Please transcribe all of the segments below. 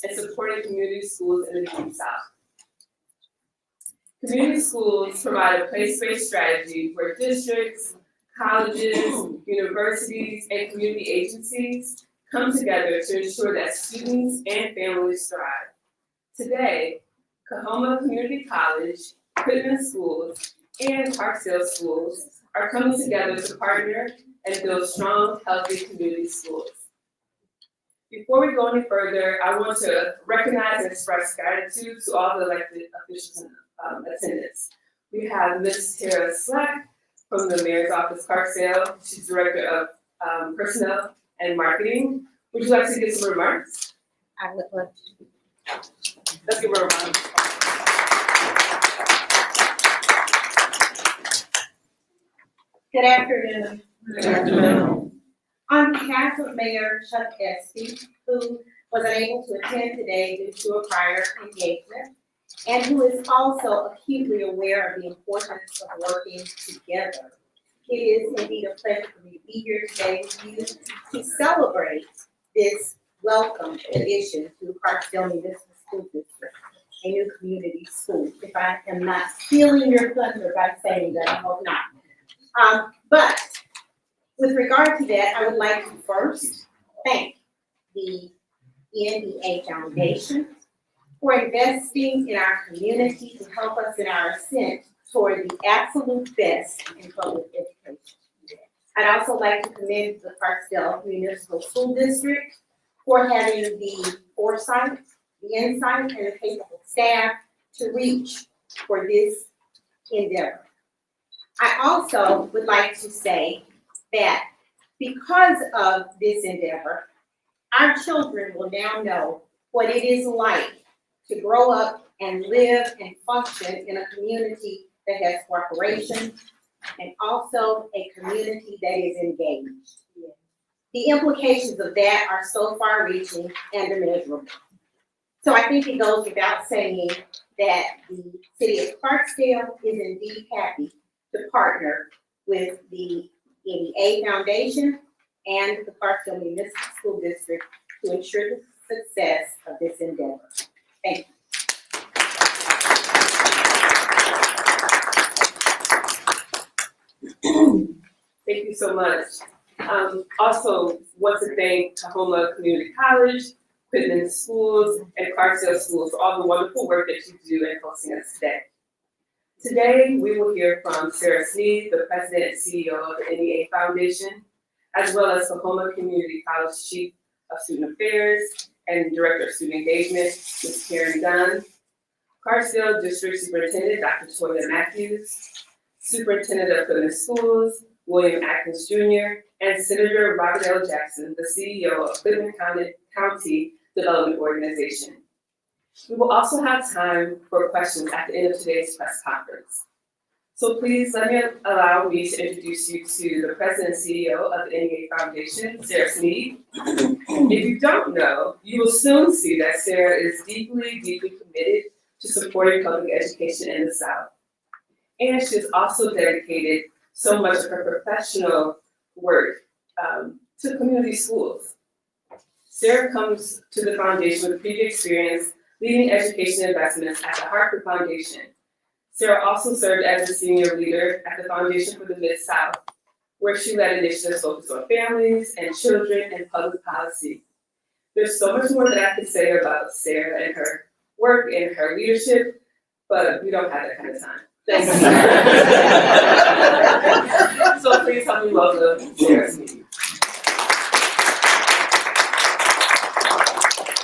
and supporting community schools in the Deep South. Community schools provide a place-based strategy where districts, colleges, universities, and community agencies come together to ensure that students and families thrive. Today, Coahoma Community College, Quitman Schools, and Clarksdale Schools are coming together to partner and build strong, healthy community schools. Before we go any further, I want to recognize and express gratitude to all the elected officials in attendance. We have Ms. Tara Slack from the Mayor's Office, Clarksdale. She's Director of Personnel and Marketing. Would you like to give some remarks? I would love to. Let's give her a round. Good afternoon. Good afternoon. On behalf of Mayor Chuck Espy, who was unable to attend today due to a prior engagement, and who is also acutely aware of the importance of working together, it is indeed a pleasure for me to be here today with you to celebrate this welcome addition to Clarksdale Municipal School District, a new community school. If I am not stealing your thunder by saying that, I hope not. But with regard to that, I would like to first thank the NEA Foundation for investing in our community to help us in our ascent toward the absolute best in public education. I'd also like to commend the Clarksdale Municipal School District for having the foresight, the insight, and the capable staff to reach for this endeavor. I also would like to say that because of this endeavor, our children will now know what it is like to grow up and live and function in a community that has cooperation and also a community that is engaged. The implications of that are so far-reaching and immeasurable. So I think it goes without saying that the city of Clarksdale is indeed happy to partner with the NEA Foundation and the Clarksdale Municipal School District to ensure the success of this endeavor. Thank you. Thank you so much. Also, want to thank Coahoma Community College, Quitman Schools, and Clarksdale Schools for all the wonderful work that you do in hosting us today. Today, we will hear from Sarah Sneed, the President and CEO of the NEA Foundation, as well as Coahoma Community College Chief of Student Affairs and Director of Student Engagement, Ms. Karen Dunn, Clarksdale District Superintendent, Dr. Toya Matthews, Superintendent of Quitman Schools, William Atkins Jr., and Senator Robert L. Jackson, the CEO of Quitman County Development Organization. We will also have time for questions at the end of today's press conference. So please allow me to introduce you to the President and CEO of the NEA Foundation, Sarah Sneed. If you don't know, you will soon see that Sarah is deeply, deeply committed to supporting public education in the South. And she has also dedicated so much of her professional work to community schools. Sarah comes to the foundation with previous experience leading education investments at the Hartford Foundation. Sarah also served as a senior leader at the Foundation for the Mid-South, where she led initiatives focused on families and children and public policy. There's so much more that I could say about Sarah and her work and her leadership, but we don't have that kind of time. Thank you. So please help me welcome Sarah Sneed.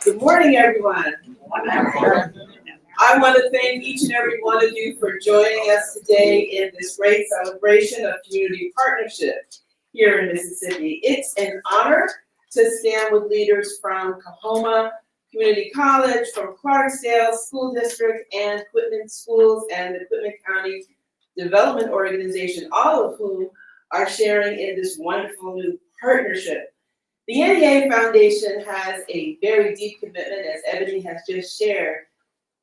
Good morning, everyone. I want to thank each and every one of you for joining us today in this great celebration of community partnership here in Mississippi. It's an honor to stand with leaders from Coahoma Community College, from Clarksdale School District, and Quitman Schools, and the Quitman County Development Organization, all of whom are sharing in this wonderful new partnership. The NEA Foundation has a very deep commitment, as Ebony has just shared,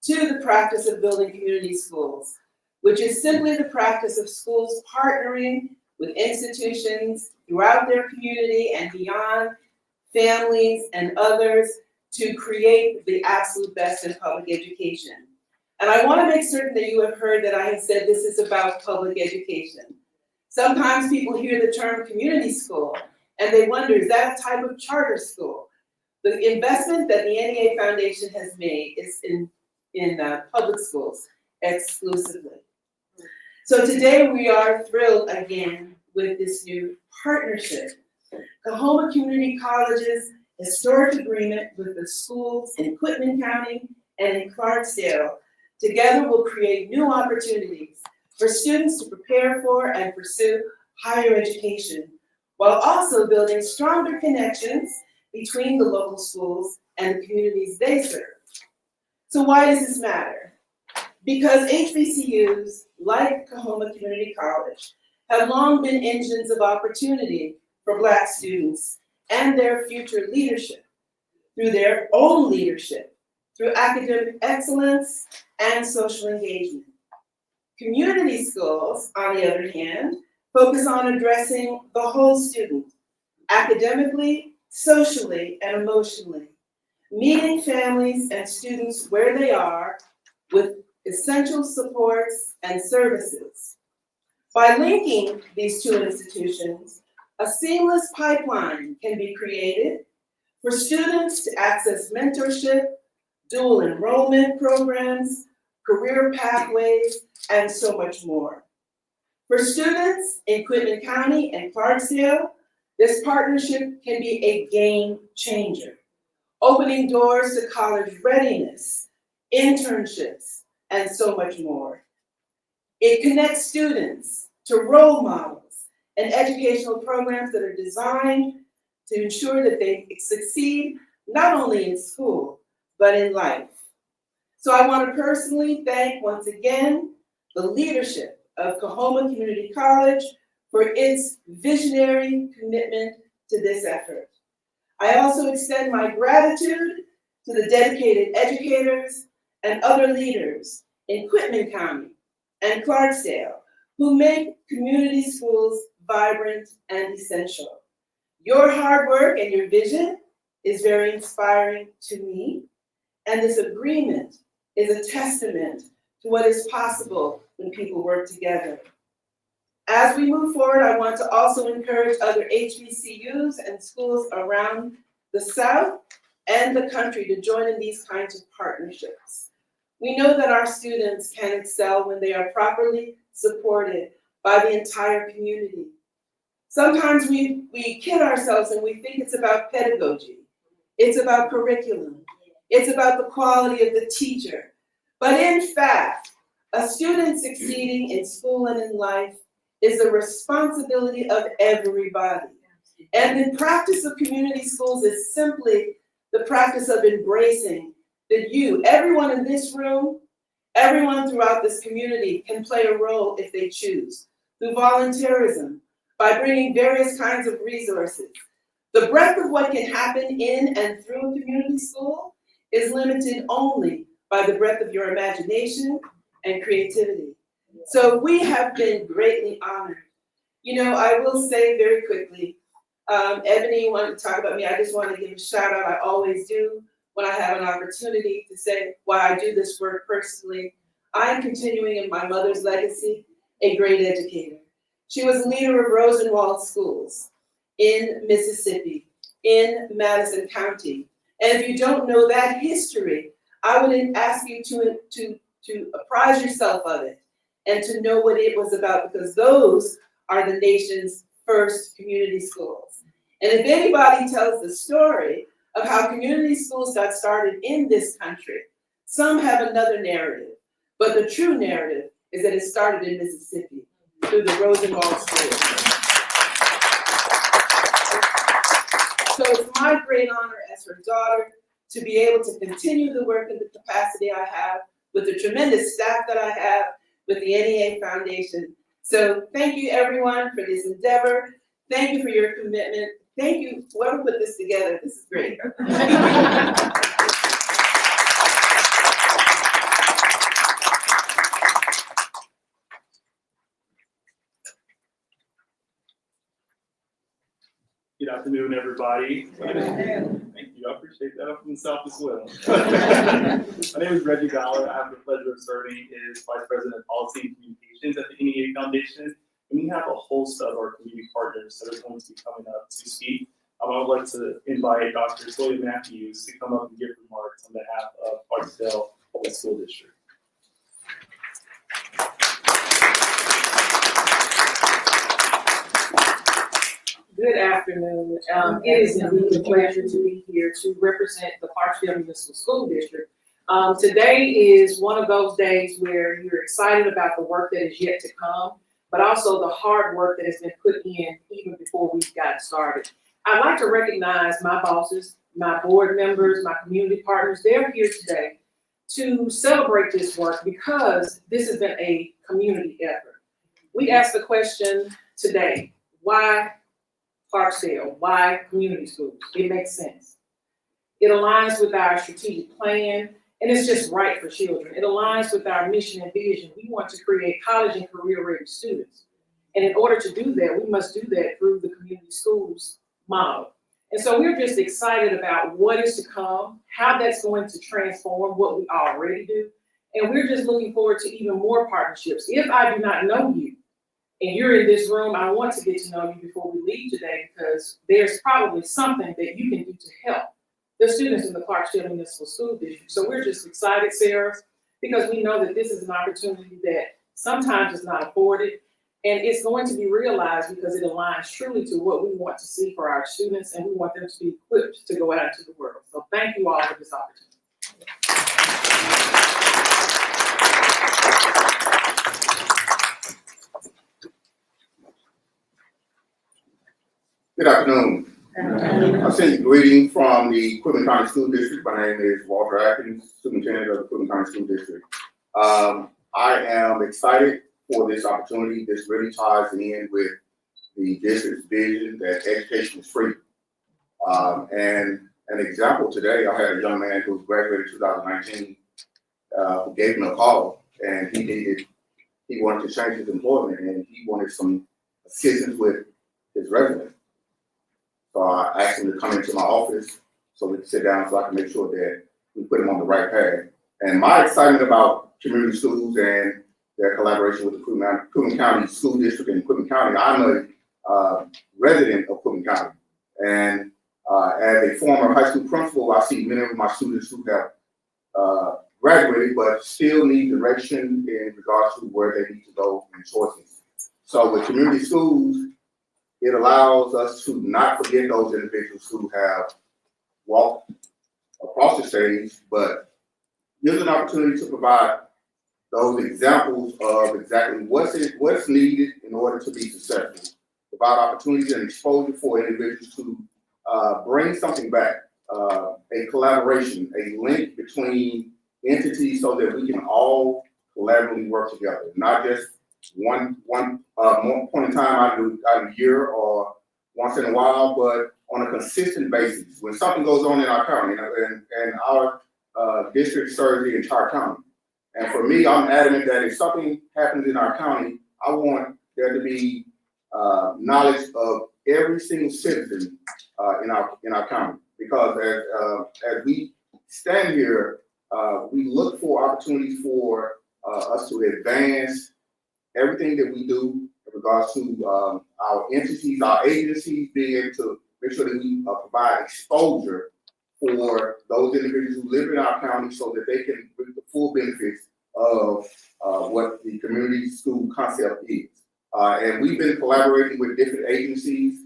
to the practice of building community schools, which is simply the practice of schools partnering with institutions throughout their community and beyond, families and others, to create the absolute best in public education. And I want to make certain that you have heard that I have said this is about public education. Sometimes people hear the term community school and they wonder, is that a type of charter school? The investment that the NEA Foundation has made is in public schools exclusively. So today we are thrilled again with this new partnership. Coahoma Community College's historic agreement with the schools in Quitman County and in Clarksdale together will create new opportunities for students to prepare for and pursue higher education, while also building stronger connections between the local schools and the communities they serve. So why does this matter? Because HBCUs, like Coahoma Community College, have long been engines of opportunity for Black students and their future leadership, through their own leadership, through academic excellence and social engagement. Community schools, on the other hand, focus on addressing the whole student, academically, socially, and emotionally, meeting families and students where they are with essential supports and services. By linking these two institutions, a seamless pipeline can be created for students to access mentorship, dual enrollment programs, career pathways, and so much more. For students in Quitman County and Clarksdale, this partnership can be a game changer, opening doors to college readiness, internships, and so much more. It connects students to role models and educational programs that are designed to ensure that they succeed not only in school, but in life. So I want to personally thank once again the leadership of Coahoma Community College for its visionary commitment to this effort. I also extend my gratitude to the dedicated educators and other leaders in Quitman County and Clarksdale who make community schools vibrant and essential. Your hard work and your vision is very inspiring to me, and this agreement is a testament to what is possible when people work together. As we move forward, I want to also encourage other HBCUs and schools around the South and the country to join in these kinds of partnerships. We know that our students can excel when they are properly supported by the entire community. Sometimes we kid ourselves and we think it's about pedagogy. It's about curriculum. It's about the quality of the teacher. But in fact, a student succeeding in school and in life is the responsibility of everybody. And the practice of community schools is simply the practice of embracing that you, everyone in this room, everyone throughout this community can play a role if they choose, through volunteerism, by bringing various kinds of resources. The breadth of what can happen in and through a community school is limited only by the breadth of your imagination and creativity. So we have been greatly honored. You know, I will say very quickly, Ebony wanted to talk about me. I just want to give a shout out. I always do when I have an opportunity to say why I do this work personally. I'm continuing in my mother's legacy, a great educator. She was a leader of Rosenwald schools in Mississippi, in Madison County. And if you don't know that history, I would ask you to apprise yourself of it and to know what it was about, because those are the nation's first community schools. And if anybody tells the story of how community schools got started in this country, some have another narrative, but the true narrative is that it started in Mississippi through the Rosenwald schools. So it's my great honor as her daughter to be able to continue the work in the capacity I have with the tremendous staff that I have with the NEA Foundation. So thank you everyone for this endeavor. Thank you for your commitment. Thank you, whoever put this together. This is great. Good afternoon, everybody. Thank you, I appreciate Yeah, I'm from the South as well. My name is Reggie Ballard. I have the pleasure of serving as Vice President of Policy and Communications at the NEA Foundation. And we have a host of our community partners that are going to be coming up to speak. I would like to invite Dr. Toya Matthews to come up and give remarks on behalf of Clarksdale Municipal School District. Good afternoon. It is indeed a pleasure to be here to represent the Clarksdale Municipal School District. Today is one of those days where you're excited about the work that is yet to come, but also the hard work that has been put in even before we've gotten started. I'd like to recognize my bosses, my board members, my community partners. They're here today to celebrate this work because this has been a community effort. We asked the question today, why Clarksdale? Why community schools? It makes sense. It aligns with our strategic plan, and it's just right for children. It aligns with our mission and vision. We want to create college and career-ready students. And in order to do that, we must do that through the community schools model. And so we're just excited about what is to come, how that's going to transform what we already do. And we're just looking forward to even more partnerships. If I do not know you, and you're in this room, I want to get to know you before we leave today because there's probably something that you can do to help the students in the Clarksdale Municipal School District. So we're just excited, Sarah, because we know that this is an opportunity that sometimes is not afforded, and it's going to be realized because it aligns truly to what we want to see for our students, and we want them to be equipped to go out into the world. So thank you all for this opportunity. Good afternoon. I send you greetings from the Quitman County School District. My name is Walter Atkins, Superintendent of the Quitman County School District. I am excited for this opportunity. This really ties in with the district's vision that education is free. And an example today, I had a young man who graduated in 2019 who gave me a call, and he wanted to change his employment, and he wanted some assistance with his resume. So I asked him to come into my office so we could sit down so I can make sure that we put him on the right path. And my excitement about community schools and their collaboration with the Quitman County School District in Quitman County, I'm a resident of Quitman County. And as a former high school principal, I see many of my students who have graduated but still need direction in regards to where they need to go and choices. So with community schools, it allows us to not forget those individuals who have walked across the stage, but gives an opportunity to provide those examples of exactly what's needed in order to be successful. Provide opportunities and exposure for individuals to bring something back, a collaboration, a link between entities so that we can all collaboratively work together, not just one point in time out of a year or once in a while, but on a consistent basis. When something goes on in our county, and our district serves the entire county. And for me, I'm adamant that if something happens in our county, I want there to be knowledge of every single citizen in our county. Because as we stand here, we look for opportunities for us to advance everything that we do in regards to our entities, our agencies, being able to make sure that we provide exposure for those individuals who live in our county so that they can reap the full benefits of what the community school concept is. And we've been collaborating with different agencies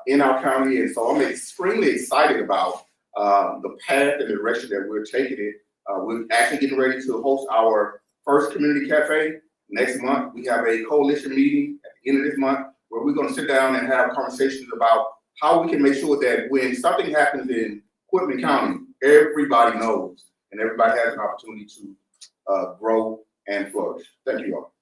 in our county, and so I'm extremely excited about the path and the direction that we're taking it. We're actually getting ready to host our first community cafe next month. We have a coalition meeting at the end of this month where we're going to sit down and have conversations about how we can make sure that when something happens in Quitman County, everybody knows and everybody has an opportunity to grow and flourish. Thank you all.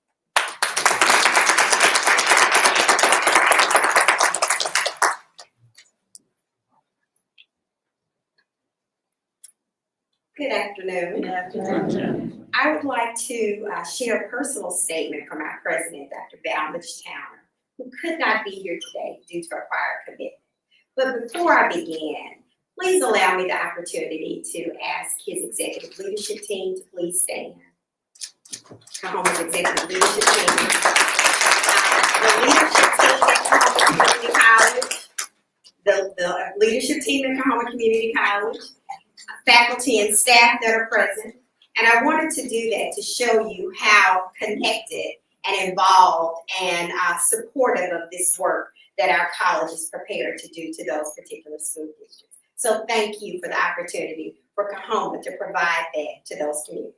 Good afternoon. Good afternoon. I would like to share a personal statement from our president, Dr. Balmage Towner, who could not be here today due to a prior commitment. But before I begin, Please allow me the opportunity to ask his executive leadership team to please stand. Coahoma's executive leadership team. The leadership team at Coahoma Community College, the leadership team at Coahoma Community College, faculty and staff that are present. And I wanted to do that to show you how connected and involved and supportive of this work that our college is prepared to do to those particular school districts. So thank you for the opportunity for Coahoma to provide that to those communities.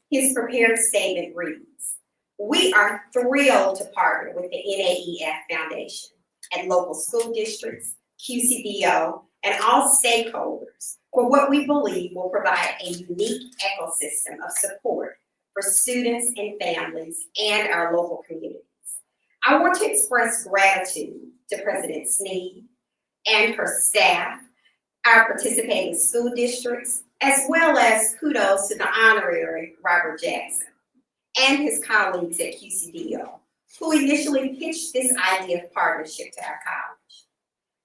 His prepared statement reads, we are thrilled to partner with the NEA Foundation and local school districts, QCDO, and all stakeholders for what we believe will provide a unique ecosystem of support for students and families and our local communities. I want to express gratitude to President Sneed and her staff, our participating school districts, as well as kudos to the honorary Robert Jackson and his colleagues at QCDO, who initially pitched this idea of partnership to our college.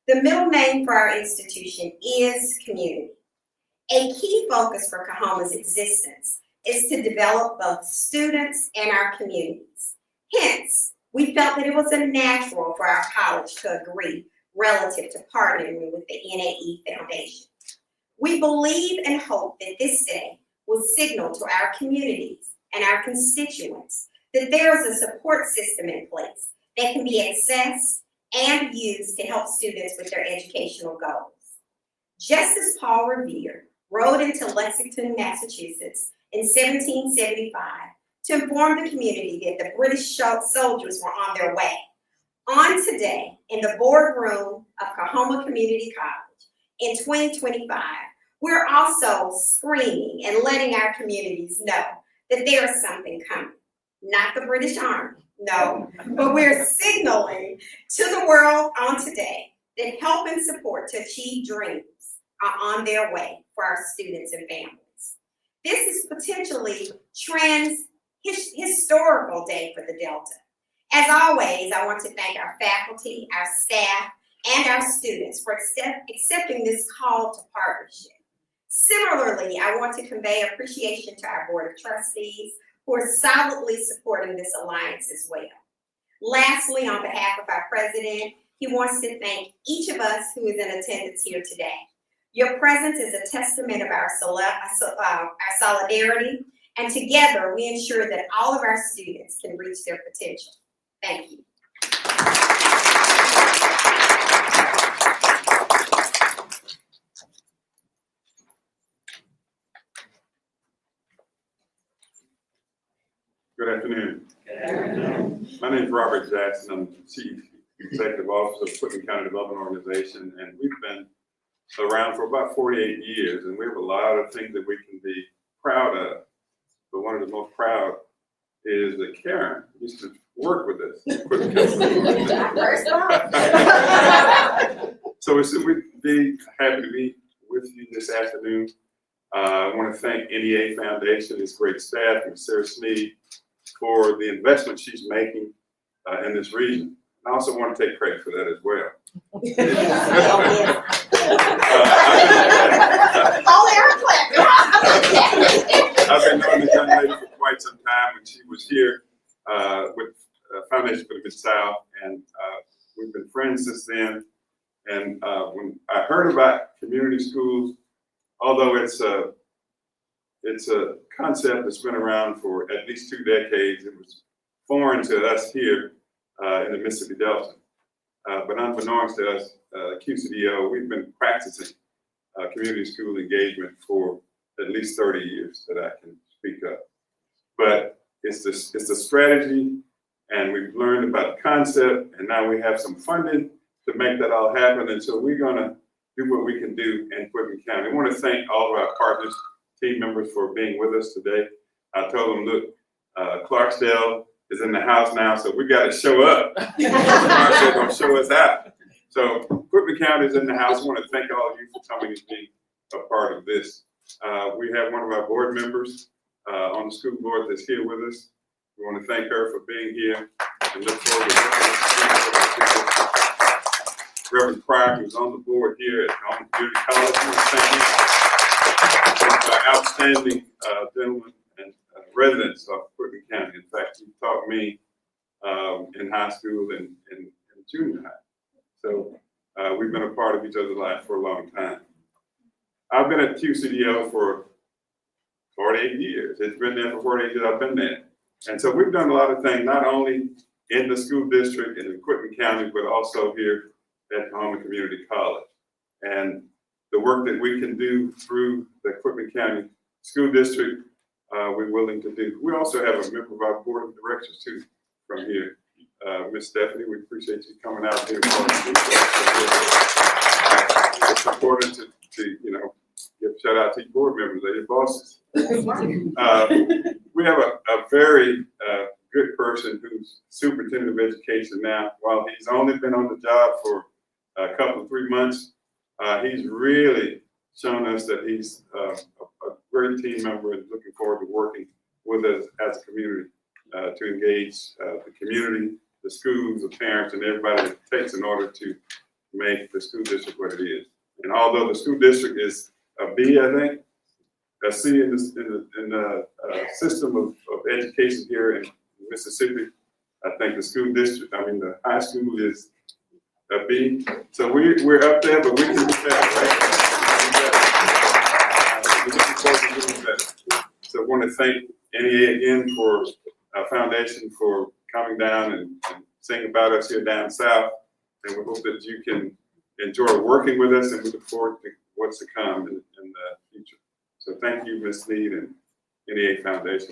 The middle name for our institution is community. A key focus for Coahoma's existence is to develop both students and our communities. Hence, we felt that it was natural for our college to agree relative to partnering with the NEA Foundation. We believe and hope that this day will signal to our communities and our constituents that there is a support system in place that can be accessed and used to help students with their educational goals. Just as Paul Revere rode into Lexington, Massachusetts in 1775 to inform the community that the British soldiers were on their way, on today, in the boardroom of Coahoma Community College in 2025, we're also screaming and letting our communities know that there is something coming. Not the British Army, no, but we're signaling to the world on today that help and support to achieve dreams are on their way for our students and families. This is potentially historical day for the Delta. As always, I want to thank our faculty, our staff, and our students for accepting this call to partnership. Similarly, I want to convey appreciation to our Board of Trustees who are solidly supporting this alliance as well. Lastly, on behalf of our president, he wants to thank each of us who is in attendance here today. Your presence is a testament of our solidarity, and together we ensure that all of our students can reach their potential. Thank you. Good afternoon. My name is Robert Jackson. I'm the Chief Executive Officer of Quitman County Development Organization, and we've been around for about 48 years, and we have a lot of things that we can be proud of. But one of the most proud is that Karen used to work with us. So we'd be happy to be with you this afternoon. I want to thank NEA Foundation, its great staff, and Sarah Sneed for the investment she's making in this region. I also want to take credit for that as well. I've been knowing this young lady for quite some time when she was here with Foundation for the Mid-South, and we've been friends since then. And when I heard about community schools, although it's a concept that's been around for at least 2 decades, it was foreign to us here in the Mississippi Delta. But unbeknownst to us, QCDO, we've been practicing community school engagement for at least 30 years that I can speak of. But it's the strategy, and we've learned about the concept, and now we have some funding to make that all happen. And so we're gonna do what we can do in Quitman County. I want to thank all of our partners, team members for being with us today. I told them, look, Clarksdale is in the house now, so we got to show up. Clarksdale gonna show us out. So Quitman County is in the house. I want to thank all of you for coming and being a part of this. We have one of our board members on the school board that's here with us. We want to thank her for being here and look forward to working with Reverend Pryor, who's on the board here at Coahoma Community College. Thank you. Outstanding gentlemen and residents of Quitman County. In fact, he taught me in high school and junior high. So we've been a part of each other's life for a long time. I've been at QCDO for 48 years. It's been there for 48 years I've been there. And so we've done a lot of things, not only in the school district and in Quitman County, but also here at Coahoma Community College. And the work that we can do through the Quitman County School District, we're willing to do. We also have a member of our board of directors too from here. Miss Stephanie, we appreciate you coming out here. It's important to give a shout out to your board members, they're your bosses. We have a very good person who's superintendent of education now. While he's only been on the job for a couple of 3 months, he's really shown us that he's a great team member and looking forward to working with us as a community to engage the community, the schools, the parents, and everybody that it takes in order to make the school district what it is. And although the school district is a B, I think, a C in the system of education here in Mississippi, I think the school district, the high school is a B. So we're up there, but we can do better, right? We're looking forward to doing better. So I want to thank NEA again for our foundation for coming down and saying about us here down south. And we hope that you can enjoy working with us, and we look forward to what's to come in the future. So thank you, Ms. Need and NEA Foundation.